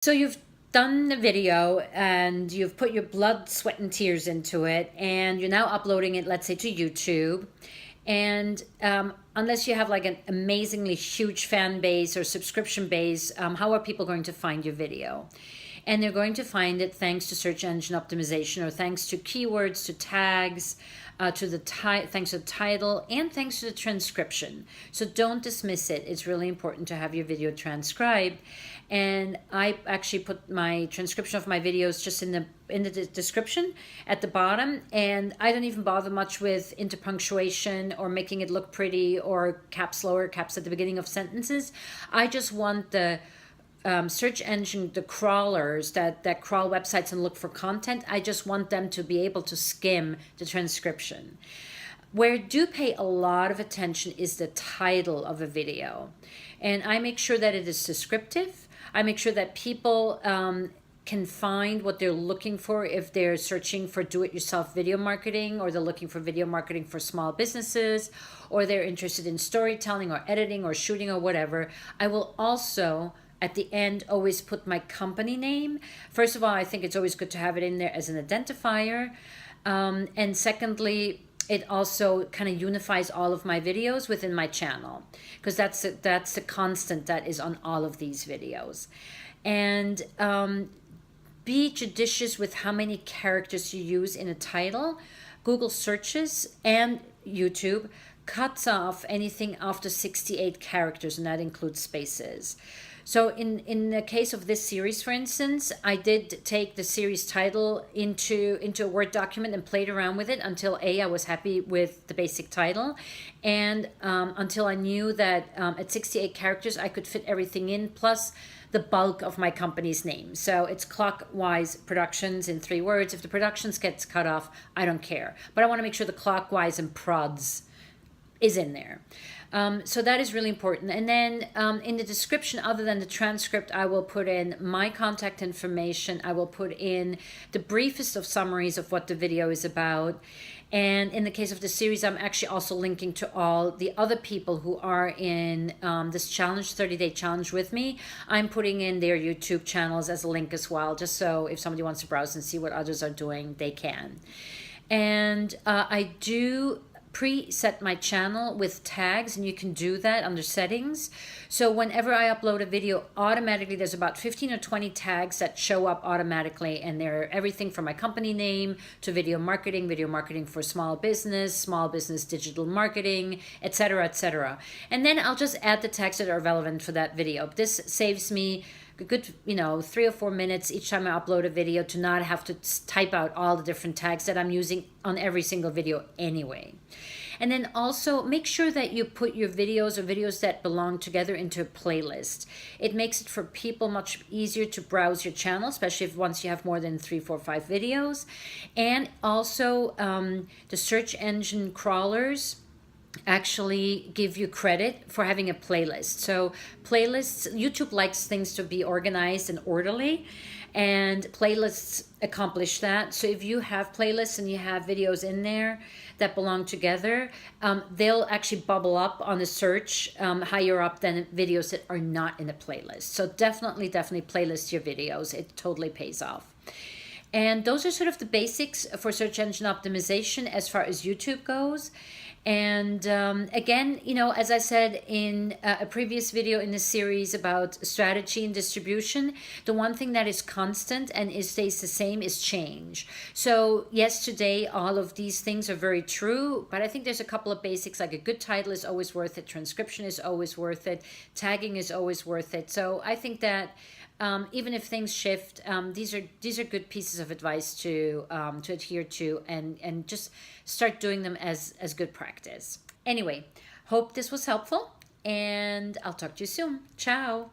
So you've done the video and you've put your blood, sweat, and tears into it, and you're now uploading it, let's say, to YouTube. And unless you have like an amazingly huge fan base or subscription base, how are people going to find your video? And they're going to find it thanks to search engine optimization, or thanks to keywords, to tags, thanks to the title, and thanks to the transcription. So don't dismiss it. It's really important to have your video transcribed. And I actually put my transcription of my videos just in the description at the bottom, and I don't even bother much with interpunctuation or making it look pretty or caps, lower caps at the beginning of sentences. I just want the search engine, the crawlers that crawl websites and look for content, I just want them to be able to skim the transcription. Where I do pay a lot of attention is the title of a video. And I make sure that it is descriptive. I make sure that people can find what they're looking for if they're searching for do-it-yourself video marketing, or they're looking for video marketing for small businesses, or they're interested in storytelling or editing or shooting or whatever. I will also at the end always put my company name. First of all, I think it's always good to have it in there as an identifier. And secondly, it also kind of unifies all of my videos within my channel, because that's the constant that is on all of these videos. And be judicious with how many characters you use in a title. Google searches and YouTube cuts off anything after 68 characters, and that includes spaces. So in the case of this series, for instance, I did take the series title into a Word document and played around with it until I was happy with the basic title, and until I knew that at 68 characters I could fit everything in, plus the bulk of my company's name. So it's Clockwise Productions in 3 words. If the productions gets cut off, I don't care. But I want to make sure the Clockwise and Prods is in there. So that is really important. And then in the description, other than the transcript, I will put in my contact information. I will put in the briefest of summaries of what the video is about. And in the case of the series, I'm actually also linking to all the other people who are in this challenge, 30-day challenge with me. I'm putting in their YouTube channels as a link as well, just so if somebody wants to browse and see what others are doing, they can. And I do preset my channel with tags, and you can do that under settings. So whenever I upload a video, automatically there's about 15 or 20 tags that show up automatically, and they're everything from my company name to video marketing for small business digital marketing, etc., etc. And then I'll just add the tags that are relevant for that video. This saves me a good 3 or 4 minutes each time I upload a video to not have to type out all the different tags that I'm using on every single video anyway. And then also make sure that you put your videos or videos that belong together into a playlist. It makes it for people much easier to browse your channel, especially if once you have more than 3, 4, 5 videos. And also the search engine crawlers actually give you credit for having a playlist. So playlists, YouTube likes things to be organized and orderly, and playlists accomplish that. So if you have playlists and you have videos in there that belong together, they'll actually bubble up on the search higher up than videos that are not in a playlist. So definitely playlist your videos. It totally pays off. And those are sort of the basics for search engine optimization as far as YouTube goes. And again, as I said in a previous video in this series about strategy and distribution, the one thing that is constant and stays the same is change. So yes, today all of these things are very true, but I think there's a couple of basics, like a good title is always worth it, transcription is always worth it, tagging is always worth it. So I think that even if things shift, these are good pieces of advice to adhere to, and just start doing them as good practice. Anyway, hope this was helpful, and I'll talk to you soon. Ciao.